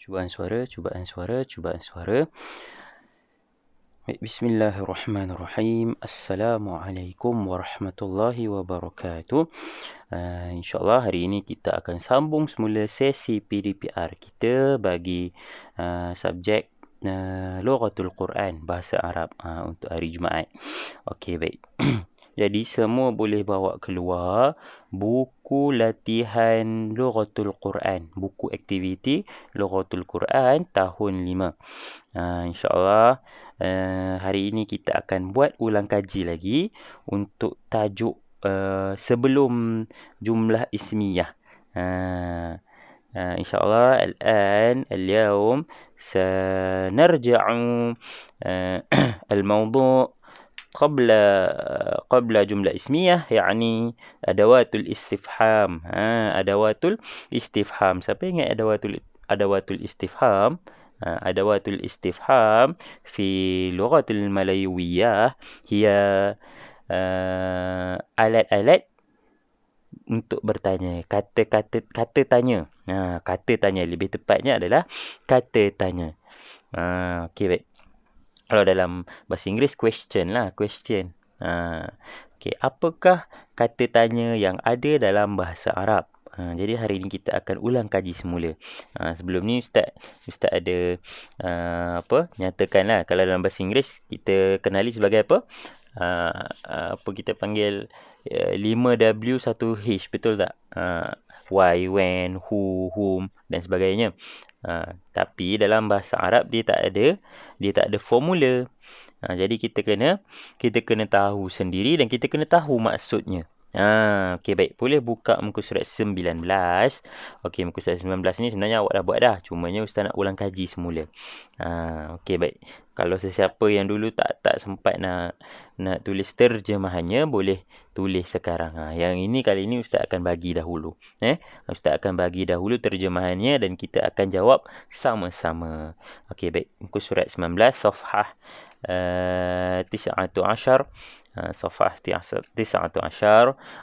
Cubaan suara. Baik, bismillahirrahmanirrahim. Assalamualaikum warahmatullahi wabarakatuh. InsyaAllah hari ini kita akan sambung semula sesi PDPR kita bagi subjek Lughatul Quran, bahasa Arab untuk hari Jumaat. Okey, baik. Jadi semua boleh bawa keluar buku latihan Lughatul Quran, buku aktiviti Lughatul Quran tahun 5. InsyaAllah hari ini kita akan buat ulang kaji lagi untuk tajuk sebelum jumlah ismiyah. InsyaAllah اليوم سنرجع الموضوع قبل جملة اسمية، يعني أدوات الاستفهام. أدوات الاستفهام. Siapa ingat أدوات الاستفهام؟ أدوات الاستفهام في اللغة الملايوية هي alat-alat untuk bertanya, kata tanya. Kata tanya, lebih tepatnya adalah kata tanya. Okey, baik. Kalau dalam bahasa Inggeris, question lah, question. Okey, apakah kata tanya yang ada dalam bahasa Arab? Jadi hari ini kita akan ulang kaji semula. Sebelum ni Ustaz ada nyatakanlah kalau dalam bahasa Inggeris kita kenali sebagai apa? Apa kita panggil 5W 1H, betul tak? Why, when, who, whom dan sebagainya. Tapi dalam bahasa Arab dia tak ada formula. Jadi kita kena tahu sendiri dan kita kena tahu maksudnya. Okey, baik. Boleh buka muka surat 19. Okey, muka surat 19 ni sebenarnya awak dah buat dah. Cumanya Ustaz nak ulang kaji semula. Okey, baik. Kalau sesiapa yang dulu tak sempat nak tulis terjemahannya, boleh tulis sekarang. Kali ini Ustaz akan bagi dahulu. Ustaz akan bagi dahulu terjemahannya dan kita akan jawab sama-sama. Okey, baik. Muka surat 19, safhah 19. Safhah 19,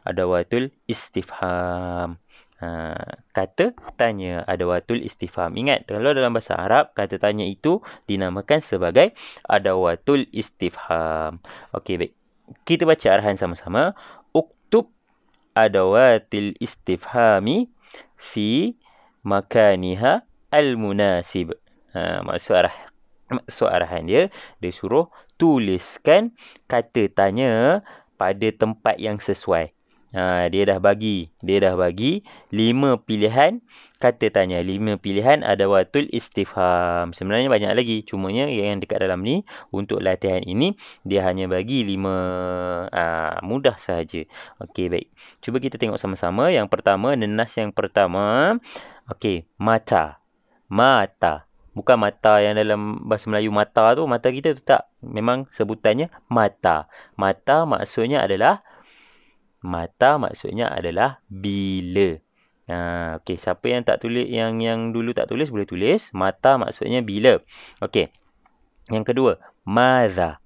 adawatul istifham. Kata tanya, adawatul istifham. Ingat, kalau dalam bahasa Arab, kata tanya itu dinamakan sebagai adawatul istifham. Okey, baik. Kita baca arahan sama-sama. Uktub adawatil istifhami fi makaniha al-munasib. Maksud arahan dia suruh tuliskan kata tanya pada tempat yang sesuai. Dia dah bagi 5 pilihan kata tanya, 5 pilihan adawatul istifham. Sebenarnya banyak lagi, cumanya yang dekat dalam ni untuk latihan ini dia hanya bagi 5. Mudah sahaja. Okey, baik. Cuba kita tengok sama-sama. Yang pertama, nenas yang pertama. Okey, mata. Bukan mata yang dalam bahasa Melayu mata tu, mata kita tu tak. Memang sebutannya mata. Mata maksudnya adalah bila. Okey, siapa yang tak tulis, yang dulu tak tulis boleh tulis. Mata maksudnya bila. Okey. Yang kedua, maza.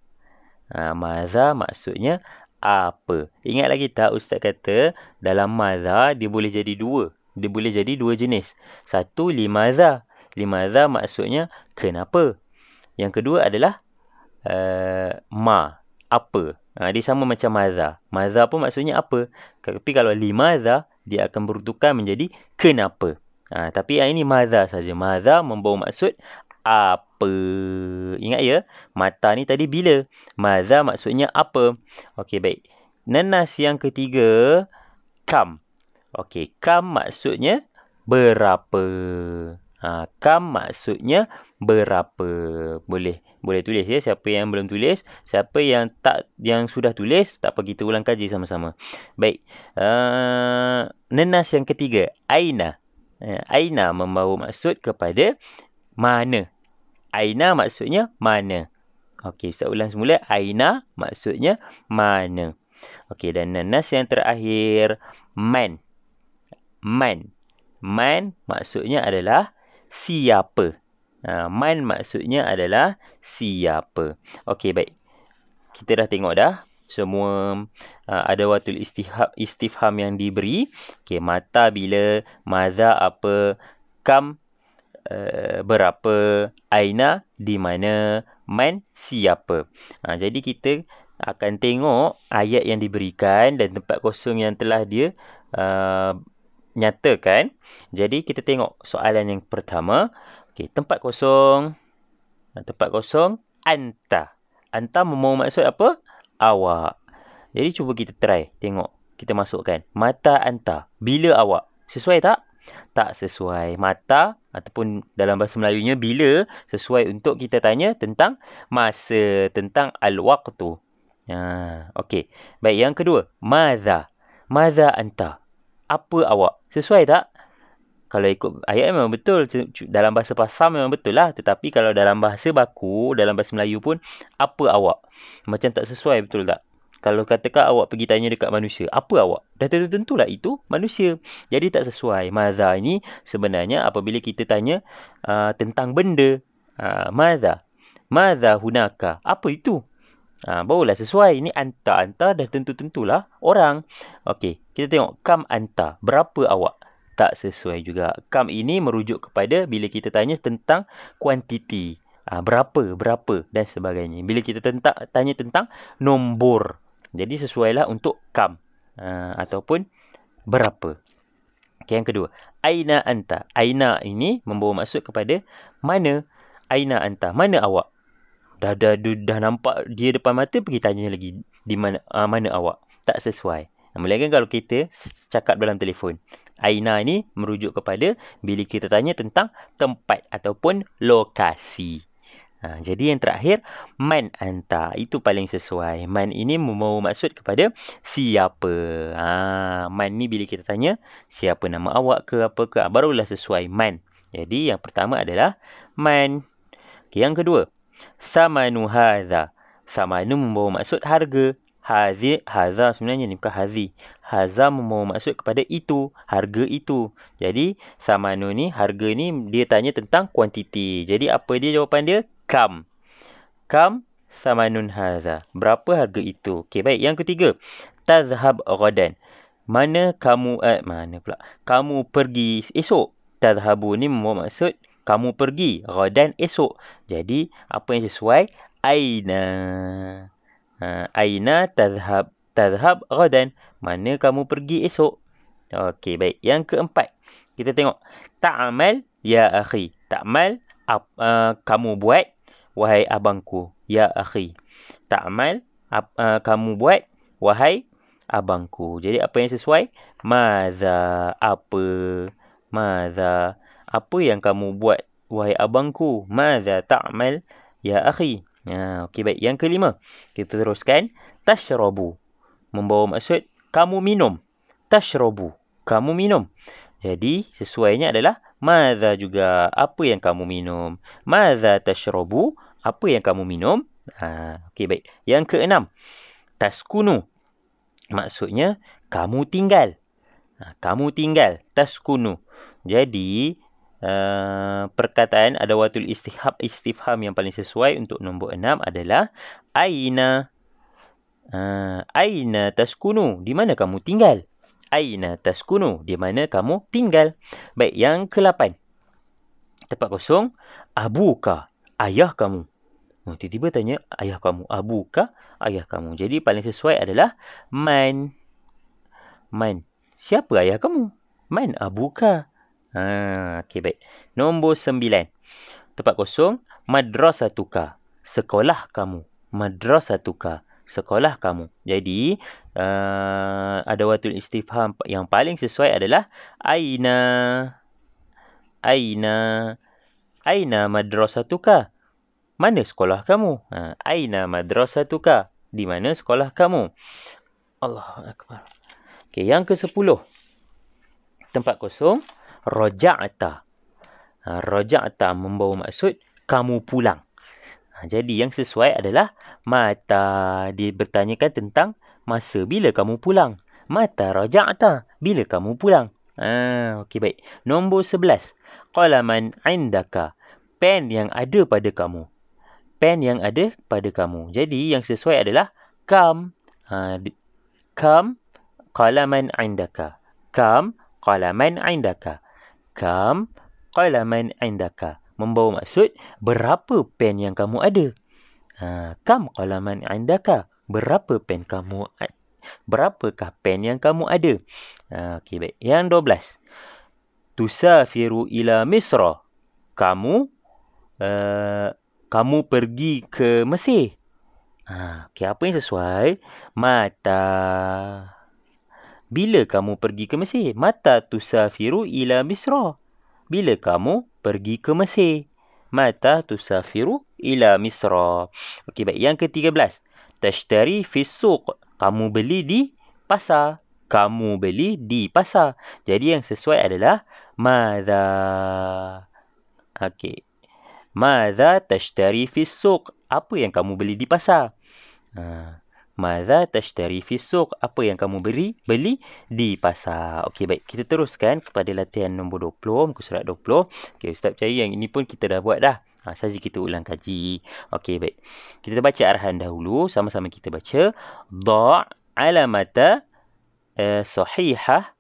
Maza maksudnya apa? Ingat lagi tak Ustaz kata dalam maza dia boleh jadi dua. Dia boleh jadi dua jenis. Satu, limaza. Limaza maksudnya kenapa. Yang kedua adalah apa. Dia sama macam maza. Maza pun maksudnya apa. Tapi kalau limaza, dia akan bertukar menjadi kenapa. Tapi yang ini maza saja. Maza membawa maksud apa. Ingat ya, mata ni tadi bila. Maza maksudnya apa. Okey, baik. Nenas yang ketiga, kam. Okey, kam maksudnya berapa. Kam maksudnya berapa. Boleh tulis ya, siapa yang belum tulis. Siapa yang sudah tulis, tak apa, kita ulang kaji sama-sama. Baik. Nenas yang ketiga, aina. Aina membawa maksud kepada mana. Aina maksudnya mana. Okey, saya ulang semula. Aina maksudnya mana. Okey, dan nenas yang terakhir, man. Man maksudnya adalah siapa. Man maksudnya adalah siapa. Okey, baik. Kita dah tengok dah semua adawatul istifham yang diberi. Okey, mata bila, maza apa, kam berapa, aina di mana, man siapa. Jadi kita akan tengok ayat yang diberikan dan tempat kosong yang telah dia nyatakan. Jadi kita tengok soalan yang pertama. Okey, tempat kosong. Tempat kosong, anta. Anta membawa maksud apa? Awak. Jadi cuba kita try tengok. Kita masukkan mata anta. Bila awak? Sesuai tak? Tak sesuai. Mata ataupun dalam bahasa Melayunya bila sesuai untuk kita tanya tentang masa, tentang al-waqtu. Okey. Baik, yang kedua, madza. Madza anta? Apa awak? Sesuai tak? Kalau ikut ayat memang betul. Dalam bahasa pasar memang betul lah. Tetapi kalau dalam bahasa baku, dalam bahasa Melayu pun, apa awak? Macam tak sesuai, betul tak? Kalau katakan awak pergi tanya dekat manusia, apa awak? Dah tentulah itu manusia. Jadi tak sesuai. Maza ini sebenarnya apabila kita tanya tentang benda. Maza. Maza hunaka. Apa itu? Barulah sesuai. Ini anta. Anta dah tentulah orang. Okey, kita tengok kam anta. Berapa awak? Tak sesuai juga. Kam ini merujuk kepada bila kita tanya tentang kuantiti. Berapa dan sebagainya. Bila kita tanya tentang nombor. Jadi sesuailah untuk kam. Ataupun berapa. Okay, yang kedua. Aina anta. Aina ini membawa maksud kepada mana. Aina anta. Mana awak? Dah nampak dia depan mata, pergi tanya lagi. Di mana mana awak? Tak sesuai. Melainkan kalau kita cakap dalam telefon. Aina ni merujuk kepada bila kita tanya tentang tempat ataupun lokasi. Jadi yang terakhir, man anta. Itu paling sesuai. Man ini membawa maksud kepada siapa. Man ni bila kita tanya siapa, nama awak ke apa ke, barulah sesuai man. Jadi yang pertama adalah man. Okay, yang kedua, samanu hadza. Samanu membawa maksud harga. Haza sebenarnya ni bukan hazi. Haza membawa maksud kepada itu, harga itu. Jadi samanu ni, harga ni dia tanya tentang kuantiti. Jadi apa dia jawapan dia? Kam. Kam samanun haza. Berapa harga itu? Okey, baik. Yang ketiga, tazhab ghadan. Mana kamu kamu pergi esok. Tazhabu ni membawa maksud kamu pergi, ghadan esok. Jadi apa yang sesuai? Aina. Aina tazhab ghadan. Mana kamu pergi esok? Okey, baik. Yang keempat, kita tengok ta'mal ya akhi. Ta'mal kamu buat, wahai abangku. Ya akhi. Ta'mal kamu buat, wahai abangku. Jadi apa yang sesuai? Maza, apa? Maza, apa yang kamu buat, wahai abangku? Maza ta'mal ya akhi. Okey, baik. Yang kelima, kita teruskan. Tashrabu membawa maksud kamu minum. Tashrabu, kamu minum. Jadi sesuainya adalah maza juga. Apa yang kamu minum? Maza tashrabu, apa yang kamu minum? Okey, baik. Yang keenam, taskunu. Maksudnya kamu tinggal. Kamu tinggal. Taskunu. Jadi perkataan adawatul istifham yang paling sesuai untuk nombor 6 adalah aina. Aina taskunu, di mana kamu tinggal? Aina taskunu, di mana kamu tinggal? Baik, yang ke-8. Tempat kosong, abuka, ayah kamu. Tiba-tiba tanya ayah kamu. Abuka, ayah kamu. Jadi paling sesuai adalah man. Man. Siapa ayah kamu? Man abuka. Okey, baik. Nombor 9. Tempat kosong, madrasatuka. Sekolah kamu. Madrasatuka. Sekolah kamu. Jadi, adawatul istifham yang paling sesuai adalah aina. Aina. Aina madrasatuka. Mana sekolah kamu? Aina madrasatuka. Di mana sekolah kamu? Allahu akbar. Okey, yang ke-10. Tempat kosong, raja'ta. Raja'ta membawa maksud kamu pulang. Jadi yang sesuai adalah mata. Dia bertanyakan tentang masa bila kamu pulang. Mata raja'ta, bila kamu pulang. Okey, baik. Nombor 11. Qalaman indaka. Pen yang ada pada kamu. Pen yang ada pada kamu. Jadi yang sesuai adalah kam. Kam qalaman indaka. Kam qalaman indaka. Kam qalaman indaka. Membawa maksud, berapa pen yang kamu ada? Kam qalaman indaka. Berapakah pen yang kamu ada? Okey, baik. Yang 12. Tusafiru ila Misra. Kamu pergi ke Mesir. Okey, apa yang sesuai? Mata. Bila kamu pergi ke Mesir? Mata tusafiru ila Misra. Bila kamu pergi ke Mesir? Mata tusafiru ila Misra. Okey, baik. Yang ke-13. Tashtari fis suq. Kamu beli di pasar. Jadi yang sesuai adalah madza. Okey. Madza tashtari fis suq. Apa yang kamu beli di pasar? Madza tashtari fis suq. Apa yang kamu beli di pasar? Okey, baik. Kita teruskan kepada latihan nombor 20, muka surat 20. Okey, Ustaz percaya yang ini pun kita dah buat dah. Saja kita ulang kaji. Okey, baik. Kita baca arahan dahulu. Sama-sama kita baca. Da' alamata sahihah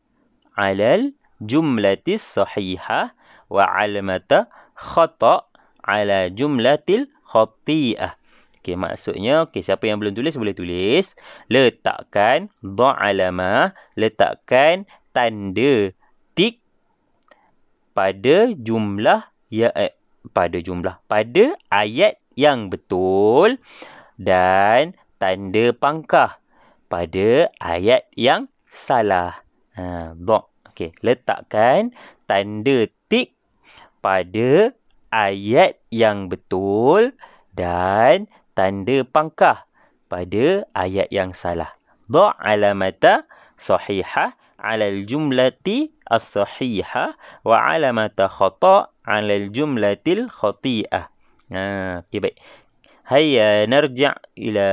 alal jumlatis sahihah wa alamata khata' ala jumlatil khati'ah. Okey, maksudnya, siapa yang belum tulis boleh tulis. Letakkan da'alamah, letakkan tanda tik pada ayat yang betul dan tanda pangkah pada ayat yang salah. Okey, letakkan tanda tik pada ayat yang betul dan tanda pangkah pada ayat yang salah. Da' alamata sahihah 'alal jumlati as-sahihah wa alamata khata' 'alal jumlatil khati'ah. Okey, baik. Hayya narja' ila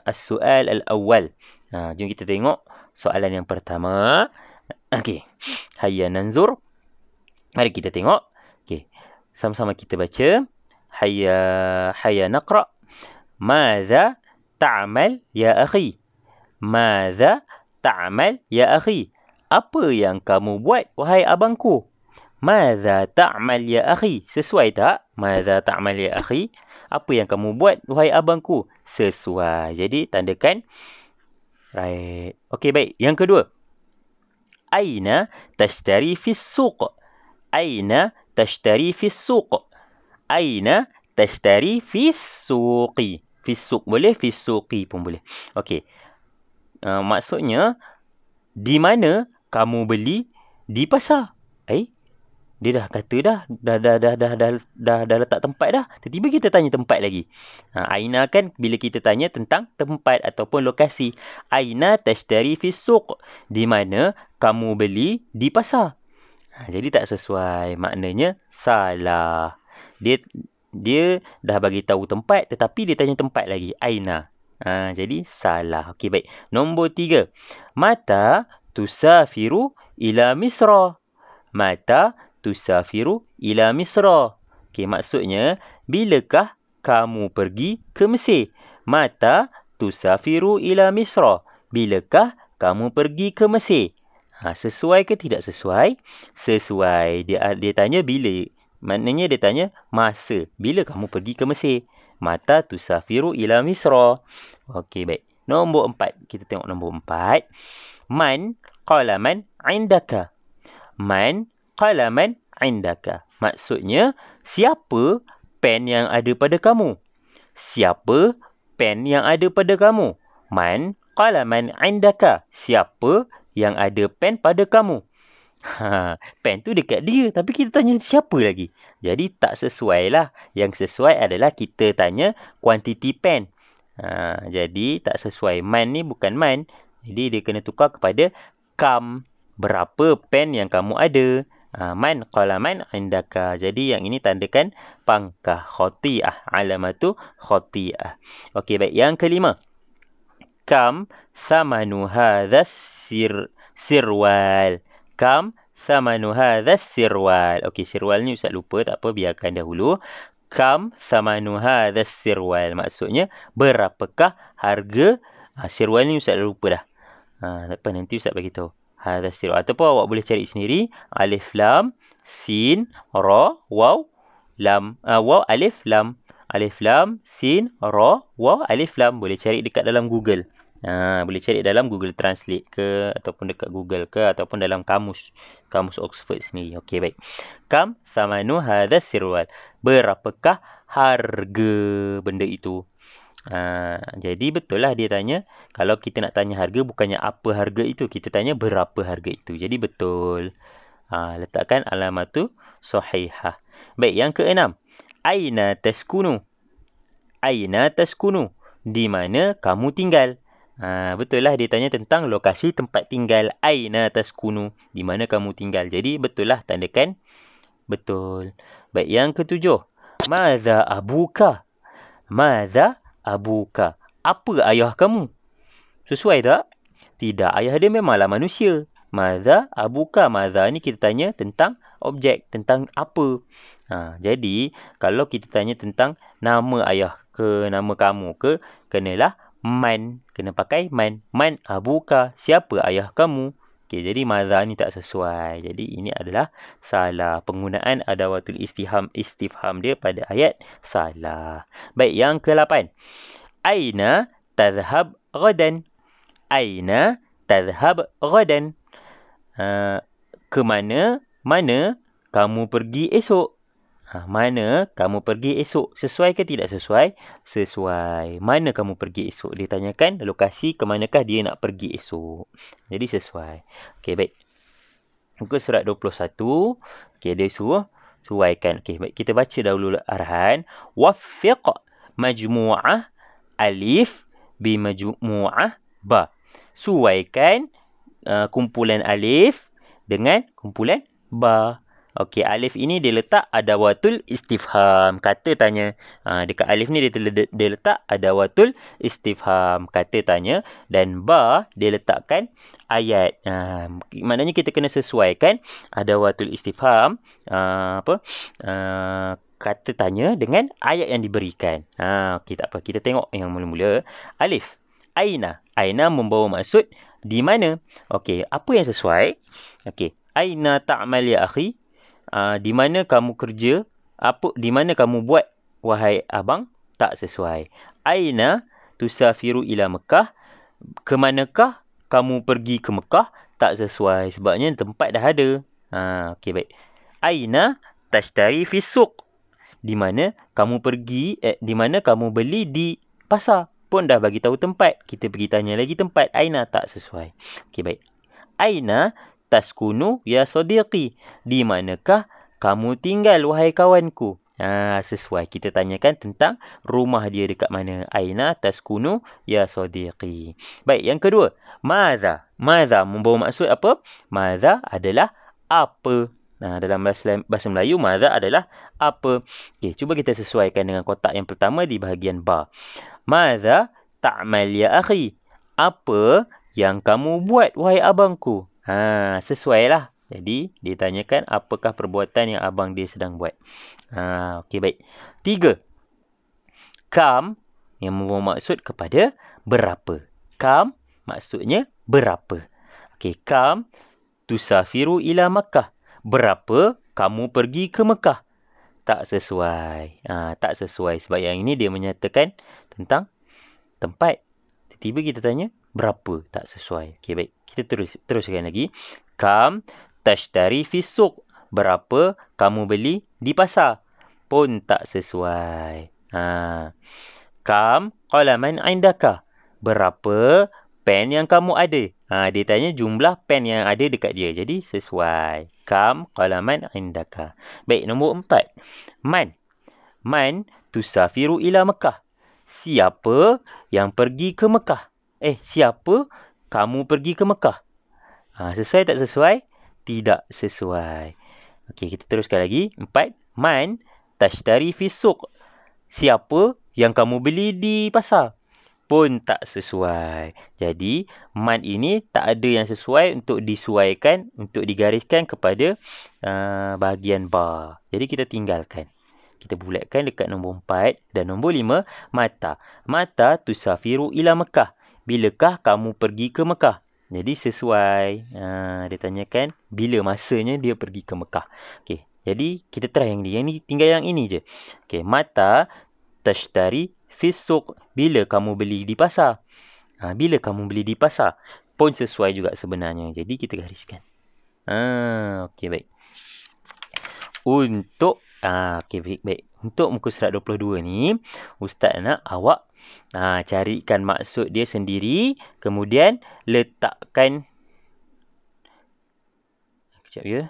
as-su'al al-awwal. Jom kita tengok soalan yang pertama. Okey. Hayya nanzur. Mari kita tengok. Okey. Sama-sama kita baca. Hayya naqra. Madza ta'mal ya akhi? Madza ta'mal ya akhi? Apa yang kamu buat, wahai abangku? Madza ta'mal ya akhi? Sesuai tak? Madza ta'mal ya akhi? Apa yang kamu buat, wahai abangku? Sesuai. Jadi tandakan right. Okey, baik. Yang kedua. Aina tashtari fis suq? Aina tashtari fis suq? Aina tashtari fis suqi? Fis suq boleh, fis suqi pun boleh. Okey. Maksudnya, di mana kamu beli di pasar? Dia dah kata dah letak tempat dah. Tiba-tiba kita tanya tempat lagi. Aina kan bila kita tanya tentang tempat ataupun lokasi. Aina tashtari fis suq? Di mana kamu beli di pasar? Jadi tak sesuai. Maknanya salah. Dia dah bagi tahu tempat tetapi dia tanya tempat lagi. Aina. Jadi salah. Okey, baik. Nombor 3. Mata tusafiru ila Misra? Mata tusafiru ila Misra? Okey, maksudnya bilakah kamu pergi ke Mesir? Mata tusafiru ila Misra? Bilakah kamu pergi ke Mesir? Sesuai ke tidak sesuai? Sesuai. Dia tanya bila. Maknanya dia tanya masa. Bila kamu pergi ke Mesir? Mata tusafiru ila Misra? Okey, baik. Nombor 4. Kita tengok nombor 4. Man qalaman indaka? Man qalaman indaka? Maksudnya, siapa pen yang ada pada kamu? Siapa pen yang ada pada kamu? Man qalaman indaka? Siapa yang ada pen pada kamu? Pen tu dekat dia, tapi kita tanya siapa lagi. Jadi tak sesuai lah. Yang sesuai adalah kita tanya kuantiti pen. Jadi tak sesuai. Man ni bukan man. Jadi dia kena tukar kepada kam. Berapa pen yang kamu ada? Man qalaman indaka. Jadi yang ini tandakan pangkah. Khati'ah. Alamatu khati'ah. Okey, baik. Yang kelima. Kam samanu hadhas sirwal? Kam samanu hadhas sirwal? Okey, sirwal ni Ustaz lupa. Tak apa, biarkan dahulu. Kam samanu hadhas sirwal? Maksudnya, berapakah harga sirwal ni? Ustaz lupa dah. Lepas nanti Ustaz bagi tahu. hadha sirwal. Ataupun awak boleh cari sendiri. Alif, lam, sin, ra, waw, lam. Waw, alif, lam. Alif, lam, sin, ra, waw, alif, lam. Boleh cari dekat dalam Google. Boleh cari dalam Google Translate ke, ataupun dekat Google ke, ataupun dalam kamus Oxford sendiri. Okey, baik. Kam thamanu hadha sirwal. Berapakah harga benda itu? Jadi betul lah dia tanya. Kalau kita nak tanya harga, bukannya apa harga itu, kita tanya berapa harga itu. Jadi betul. Letakkan alamatu sahihah. Baik, yang keenam. Aina taskunu. Aina taskunu. Di mana kamu tinggal? Betul lah dia tanya tentang lokasi tempat tinggal. Aina taskunu. Di mana kamu tinggal. Jadi betul lah, tandakan betul. Baik, yang ketujuh. Madza abuka? Madza abuka? Apa ayah kamu? Sesuai tak? Tidak, ayah dia memanglah manusia. Madza abuka? Madza ni kita tanya tentang objek, tentang apa. Jadi, kalau kita tanya tentang nama ayah ke, nama kamu ke, kenalah man. Kena pakai man. Man abuka? Siapa ayah kamu? Okey, jadi madza ni tak sesuai. Jadi, ini adalah salah. Penggunaan adawatul istifham dia pada ayat salah. Baik, yang ke-8. Aina tadhhab ghadan? Aina tadhhab ghadan? Ke mana? Mana kamu pergi esok? Mana kamu pergi esok? Sesuai ke tidak sesuai? Sesuai. Mana kamu pergi esok? Dia tanyakan lokasi ke manakah dia nak pergi esok. Jadi sesuai. Okey, baik. Muka surat 21. Okey, dia suruh suaikan. Okey, baik. Kita baca dahulu arahan. Waffiq majmu'ah alif bi majmu'ah ba. Suaikan kumpulan alif dengan kumpulan ba. Okey, alif ini dia letak adawatul istifham, kata tanya. Dekat alif ni dia letak adawatul istifham, kata tanya, dan ba dia letakkan ayat. Maknanya kita kena sesuaikan adawatul istifham kata tanya dengan ayat yang diberikan. Okey, tak apa. Kita tengok yang mula-mula. Alif. Aina. Aina membawa maksud di mana. Okey, apa yang sesuai? Okey. Aina ta'mal ya akhi? Di mana kamu kerja? Di mana kamu buat, wahai abang? Tak sesuai. Aina tusafiru ila Mekah? Ke manakah kamu pergi ke Mekah? Tak sesuai. Sebabnya tempat dah ada. Okey, baik. Aina tashtari fi suq? Di mana kamu pergi, di mana kamu beli di pasar? Pun dah bagi tahu tempat. Kita pergi tanya lagi tempat. Aina tak sesuai. Okey, baik. Aina taskunu ya sadiqi? Di manakah kamu tinggal, wahai kawanku? Sesuai. Kita tanyakan tentang rumah dia dekat mana. Aina taskunu ya sadiqi? Baik, yang kedua. Madza. Madza membawa maksud apa? Madza adalah apa. Dalam bahasa Melayu, madza adalah apa. Okey, cuba kita sesuaikan dengan kotak yang pertama di bahagian ba. Madza ta'mal ya akhi? Apa yang kamu buat, wahai abangku? Sesuai lah. Jadi, dia tanyakan apakah perbuatan yang abang dia sedang buat. Okey, baik. 3. Kam yang membawa maksud kepada berapa. Kam maksudnya berapa. Okey, kam tusafiru ila Makkah? Berapa kamu pergi ke Mekah? Tak sesuai. Tak sesuai. Sebab yang ini dia menyatakan tentang tempat. Tiba-tiba kita tanya berapa? Tak sesuai. Okey, baik. Kita teruskan lagi. Kam tashtari fi suq? Berapa kamu beli di pasar? Pun tak sesuai. Kam qalaman indaka? Berapa pen yang kamu ada? Dia tanya jumlah pen yang ada dekat dia. Jadi sesuai. Kam qalaman indaka? Baik, nombor 4. Man. Man tusafiru ila Mekah? Siapa yang pergi ke Mekah? Siapa kamu pergi ke Mekah? Sesuai tak sesuai? Tidak sesuai. Okey, kita teruskan lagi. 4. Man tashtari fi suq? Siapa yang kamu beli di pasar? Pun tak sesuai. Jadi, man ini tak ada yang sesuai untuk disuaikan, untuk digariskan kepada bahagian ba. Jadi, kita tinggalkan. Kita bulatkan dekat nombor 4 dan nombor 5. Mata. Mata tusafiru ila Mekah? Bilakah kamu pergi ke Mekah? Jadi sesuai. Dia tanyakan bila masanya dia pergi ke Mekah. Okey. Jadi kita try yang ni. Yang ni tinggal yang ini je. Okey, mata tashtari fi suq. Bila kamu beli di pasar? Bila kamu beli di pasar? Pun sesuai juga sebenarnya. Jadi kita gariskan. Okey, baik. Untuk okey, baik. Untuk muka surat 22 ni, Ustaz nak awak carikan maksud dia sendiri, kemudian letakkan. Kejap ya.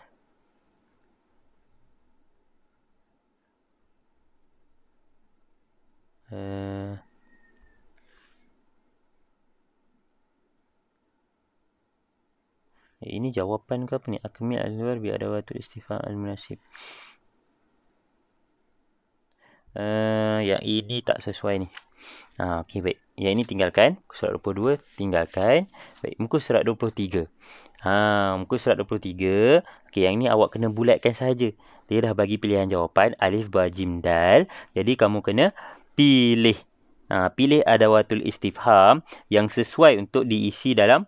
Ini jawapan ke apa ni? Akmil al-luar bi adawatul istifham al-munasib. Yang ini tak sesuai ni. Okey, baik. Yang ini tinggalkan. Muka surat 22 tinggalkan. Baik, muka surat 23. Muka surat 23. Okey, yang ni awak kena bulatkan saja. Dia dah bagi pilihan jawapan alif, ba, jim, dal. Jadi kamu kena pilih. Pilih adawatul istifham yang sesuai untuk diisi dalam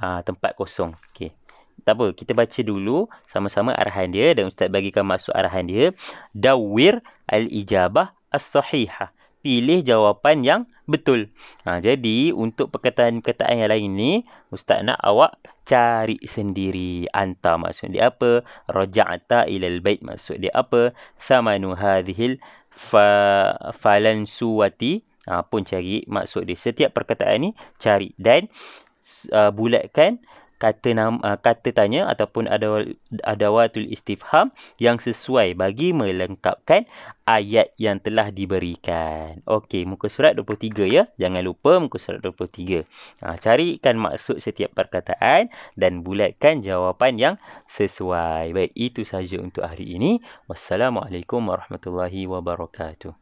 tempat kosong. Okey. Tak apa, kita baca dulu sama-sama arahan dia dan Ustaz bagikan maksud arahan dia. Dawwir al-ijabah as-sahihah. Pilih jawapan yang betul. Jadi untuk perkataan-perkataan yang lain ni, Ustaz nak awak cari sendiri. Anta maksud dia apa? Raja'ta ilal bait maksud dia apa? Samanu hadhil falansuwati. Pun cari maksud dia. Setiap perkataan ni cari dan bulatkan kata tanya ataupun adawatul istifham yang sesuai bagi melengkapkan ayat yang telah diberikan. Okey, muka surat 23 ya. Jangan lupa muka surat 23. Carikan maksud setiap perkataan dan bulatkan jawapan yang sesuai. Baik, itu saja untuk hari ini. Wassalamualaikum warahmatullahi wabarakatuh.